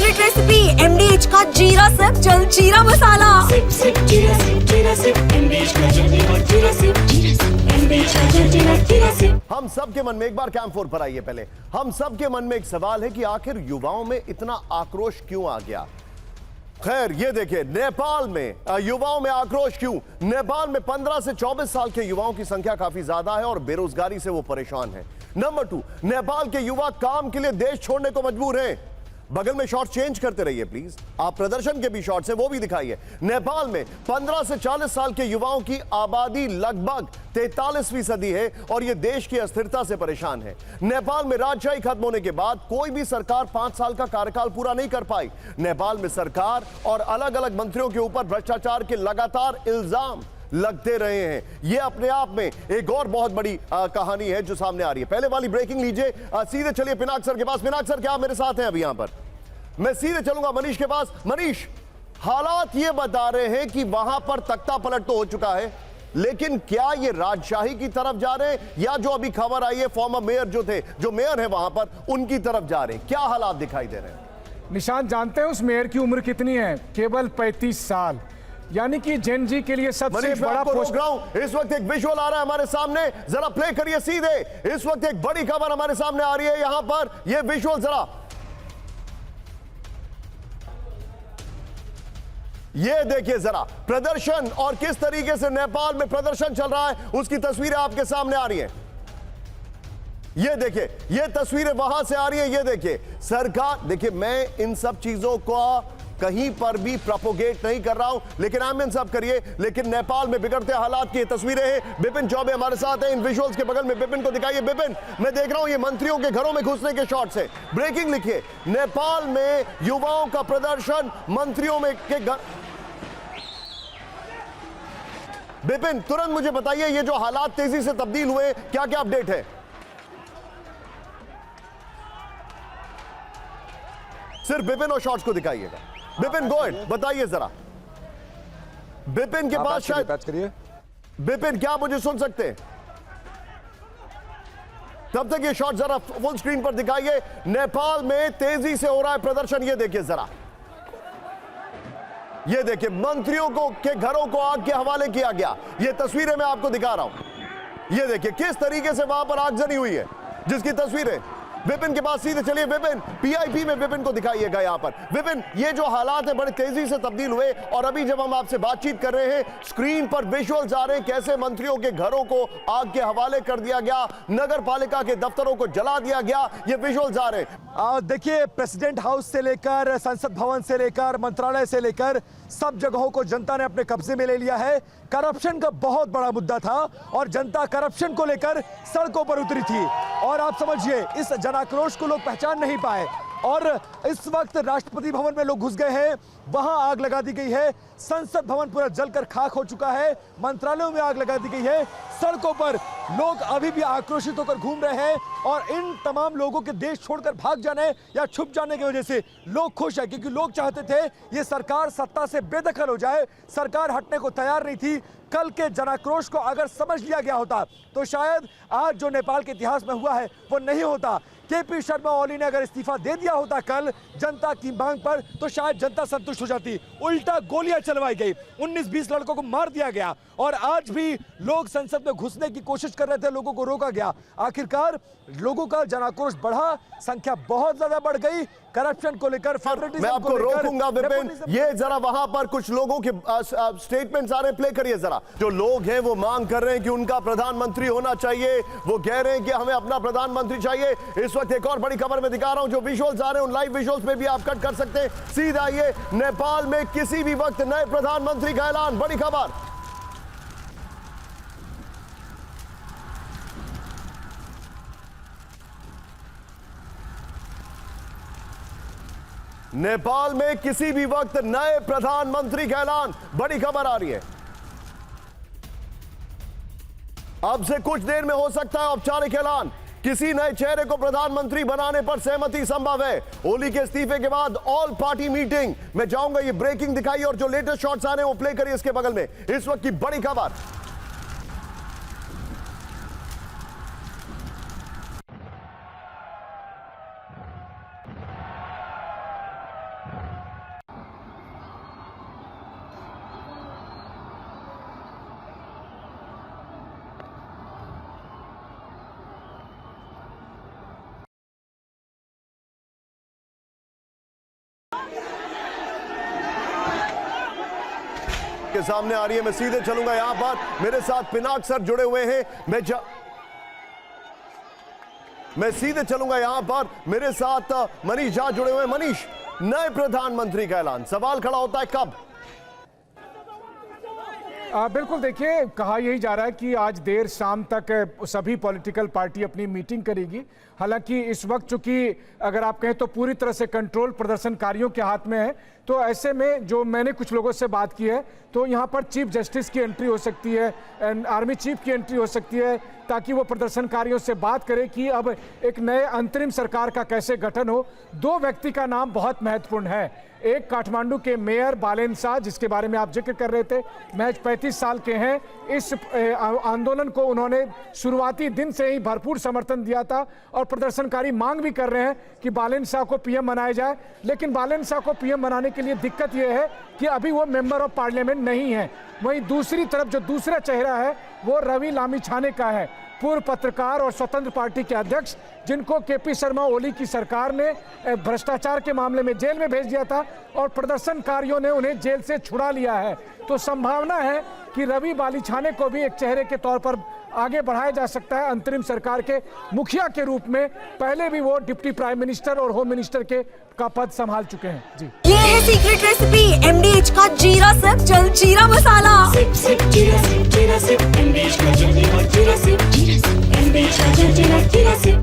Favourite recipe MDH का जीरा SIP jaljeera मसाला। SIP SIP जीरा सिप MDH का जलजीरा और जीरा सिप MDH का जलजीरा जीरा सिप। हम सब के मन में एक बार कैंप 4 पर आइए। पहले हम सब के मन में एक सवाल है कि आखिर युवाओं में इतना आक्रोश क्यों आ गया। खैर ये देखिए, नेपाल में युवाओं में आक्रोश क्यों। नेपाल में 15 से 24 साल के युवाओं की संख्या काफी ज्यादा है और बेरोजगारी से वो परेशान है। नंबर 2, नेपाल के युवा काम के लिए देश छोड़ने को मजबूर हैं। बगल में शॉट चेंज करते रहिए प्लीज। आप प्रदर्शन के भी शॉट्स हैं वो भी दिखाइए। नेपाल में 15 से 40 साल के युवाओं की आबादी लगभग 43% है और यह देश की अस्थिरता से परेशान है। नेपाल में राजशाही खत्म होने के बाद कोई भी सरकार 5 साल का कार्यकाल पूरा नहीं कर पाई। नेपाल में सरकार और अलग अलग मंत्रियों के ऊपर भ्रष्टाचार के लगातार इल्जाम लगते रहे हैं। यह अपने आप में एक और बहुत बड़ी कहानी है जो सामने आ रही है। पहले वाली ब्रेकिंग लीजिए। सीधे चलिए पिनाक सर के पास। पिनाक सर क्या आप मेरे साथ हैं अभी यहां पर? मैं सीधे चलूंगा मनीष के पास। मनीष, हालात ये बता रहे हैं कि वहां पर तख्ता पलट तो हो चुका है, लेकिन क्या ये राजशाही की तरफ जा रहे हैं या जो अभी खबर आई है फॉर्मर मेयर जो मेयर है वहां पर उनकी तरफ जा रहे हैं? क्या हालात दिखाई दे रहे हैं? निशांत, जानते हैं उस मेयर की उम्र कितनी है? केवल 35 साल। यानी कि जेन जी के लिए सबसे बड़ा पोस्ट। इस वक्त एक विजुअल आ रहा है हमारे सामने, जरा प्ले करिए सीधे। इस वक्त एक बड़ी खबर हमारे सामने आ रही है यहां पर। यह विजुअल जरा ये देखिए जरा, प्रदर्शन और किस तरीके से नेपाल में प्रदर्शन चल रहा है उसकी तस्वीरें आपके सामने आ रही हैं। ये देखिए, ये तस्वीरें वहां से आ रही है। ये देखिए सरकार, देखिए मैं इन सब चीजों को कहीं पर भी प्रोपोगेट नहीं कर रहा हूं, लेकिन एमएन साहब करिए। लेकिन नेपाल में बिगड़ते हालात की तस्वीरें हैं। बिपिन चौबे हमारे साथ हैं इन विजुअल्स के बगल में। बिपिन को दिखाइए। बिपिन, मैं देख रहा हूं ये मंत्रियों के घरों में घुसने के शॉट्स है। ब्रेकिंग लिखिए, नेपाल में युवाओं का प्रदर्शन मंत्रियों में के घर। बिपिन तुरंत मुझे बताइए ये जो हालात तेजी से तब्दील हुए क्या क्या अपडेट है? सिर्फ बिपिन और शॉट्स को दिखाइएगा। बिपिन गो अहेड, बताइए जरा। बिपिन के पास शायद, बिपिन क्या मुझे सुन सकते हैं? तब तक ये शॉट जरा फुल स्क्रीन पर दिखाइए। नेपाल में तेजी से हो रहा है प्रदर्शन। ये देखिए जरा, ये देखिए मंत्रियों को के घरों को आग के हवाले किया गया। ये तस्वीरें मैं आपको दिखा रहा हूं। ये देखिए किस तरीके से वहां पर आगजनी हुई है, जिसकी तस्वीरें। विपिन के पास सीधे चलिए। विपिन, पीआईपी में विपिन को दिखाइएगा यहां पर। विपिन, ये जो हालात है बड़े तेजी से तब्दील हुए और अभी जब हम आपसे बातचीत कर रहे हैं स्क्रीन पर विजुअल्स आ रहे हैं कैसे मंत्रियों के घरों को आग के हवाले कर दिया गया, नगर पालिका के दफ्तरों को जला दिया गया। ये विजुअल्स आ रहे हैं। देखिए, प्रेसिडेंट हाउस से लेकर संसद भवन से लेकर मंत्रालय से लेकर सब जगहों को जनता ने अपने कब्जे में ले लिया है। करप्शन का बहुत बड़ा मुद्दा था और जनता करप्शन को लेकर सड़कों पर उतरी थी। और आप समझिए इस जनाक्रोश को लोग पहचान नहीं पाए और इस वक्त राष्ट्रपति भवन में लोग घुस गए हैं, वहां आग लगा दी गई है। संसद भवन पूरा जलकर खाक हो चुका है। मंत्रालयों में आग लगा दी गई है। सड़कों पर लोग अभी भी आक्रोशित होकर घूम रहे हैं और इन तमाम लोगों के देश छोड़कर भाग जाने या छुप जाने की वजह से लोग खुश हैं, क्योंकि लोग चाहते थे ये सरकार सत्ता से बेदखल हो जाए। सरकार हटने को तैयार नहीं थी। कल के जनाक्रोश को अगर समझ लिया गया होता तो शायद आज जो नेपाल के इतिहास में हुआ है वो नहीं होता। केपी शर्मा ओली ने अगर इस्तीफा दे दिया होता कल जनता की मांग पर तो शायद जनता संतुष्ट हो जाती। उल्टा गोलियां चलवाई गई, 19-20 लड़कों को मार दिया गया और आज भी लोग संसद में घुसने की कोशिश कर रहे थे, लोगों को रोका गया। आखिरकार लोगों का जनाक्रोश बढ़ा, संख्या बहुत ज्यादा बढ़ गई। करप्शन को लेकर, फेवरेटिज्म मैं आपको रोकूंगा विपिन। ये जरा वहां पर कुछ लोगों के स्टेटमेंट्स आ रहे हैं, प्ले करिए जरा। जो लोग हैं वो मांग कर रहे हैं कि उनका प्रधानमंत्री होना चाहिए। वो कह रहे हैं कि हमें अपना प्रधानमंत्री चाहिए। इस वक्त एक और बड़ी खबर मैं दिखा रहा हूं, जो विजुअल्स आ रहे हैं उन लाइव विजुअल्स पे भी आप कट कर सकते हैं। सीधा आइए, नेपाल में किसी भी वक्त नए प्रधानमंत्री का ऐलान। बड़ी खबर, नेपाल में किसी भी वक्त नए प्रधानमंत्री का ऐलान। बड़ी खबर आ रही है। अब से कुछ देर में हो सकता है औपचारिक ऐलान। किसी नए चेहरे को प्रधानमंत्री बनाने पर सहमति संभव है। ओली के इस्तीफे के बाद ऑल पार्टी मीटिंग में जाऊंगा। ये ब्रेकिंग दिखाई और जो लेटेस्ट शॉट्स आ रहे हैं वो प्ले करिए इसके बगल में। इस वक्त की बड़ी खबर, आपके सामने आ रही है। मैं सीधे चलूंगा यहां पर, मेरे साथ पिनाक सर जुड़े हुए हैं। मैं सीधे चलूंगा यहां पर, मेरे साथ मनीष झा जुड़े हुए हैं। मनीष, नए प्रधानमंत्री का ऐलान, सवाल खड़ा होता है कब? बिल्कुल, देखिए, कहा यही जा रहा है कि आज देर शाम तक सभी पॉलिटिकल पार्टी अपनी मीटिंग करेगी। हालांकि इस वक्त चूंकि अगर आप कहें तो पूरी तरह से कंट्रोल प्रदर्शनकारियों के हाथ में है, तो ऐसे में जो मैंने कुछ लोगों से बात की है तो यहाँ पर चीफ जस्टिस की एंट्री हो सकती है, आर्मी चीफ की एंट्री हो सकती है, ताकि वो प्रदर्शनकारियों से बात करे कि अब एक नए अंतरिम सरकार का कैसे गठन हो। दो व्यक्ति का नाम बहुत महत्वपूर्ण है। एक काठमांडू के मेयर बालेन शाह, जिसके बारे में आप जिक्र कर रहे थे, महज 35 साल के हैं। इस आंदोलन को उन्होंने शुरुआती दिन से ही भरपूर समर्थन दिया था और प्रदर्शनकारी मांग भी कर रहे हैं कि बालेन शाह को पीएम बनाया जाए। लेकिन बालेन शाह को पीएम बनाने के लिए दिक्कत यह है कि अभी वो मेंबर ऑफ पार्लियामेंट नहीं है। वहीं दूसरी तरफ जो दूसरा चेहरा है वो रवि लामिछाने का है, पूर्व पत्रकार और स्वतंत्र पार्टी के अध्यक्ष, जिनको केपी शर्मा ओली की सरकार ने भ्रष्टाचार के मामले में जेल में भेज दिया था और प्रदर्शनकारियों ने उन्हें जेल से छुड़ा लिया है। तो संभावना है कि रवि लामिछाने को भी एक चेहरे के तौर पर आगे बढ़ाया जा सकता है अंतरिम सरकार के मुखिया के रूप में। पहले भी वो डिप्टी प्राइम मिनिस्टर और होम मिनिस्टर का पद संभाल चुके हैं। जी, ये है सीक्रेट रेसिपी MDH का जीरा सिप जलजीरा मसाला। सिप सिप जीरा सिप MDH का जलजीरा जीरा सिप MDH का जलजीरा जीरा सिप।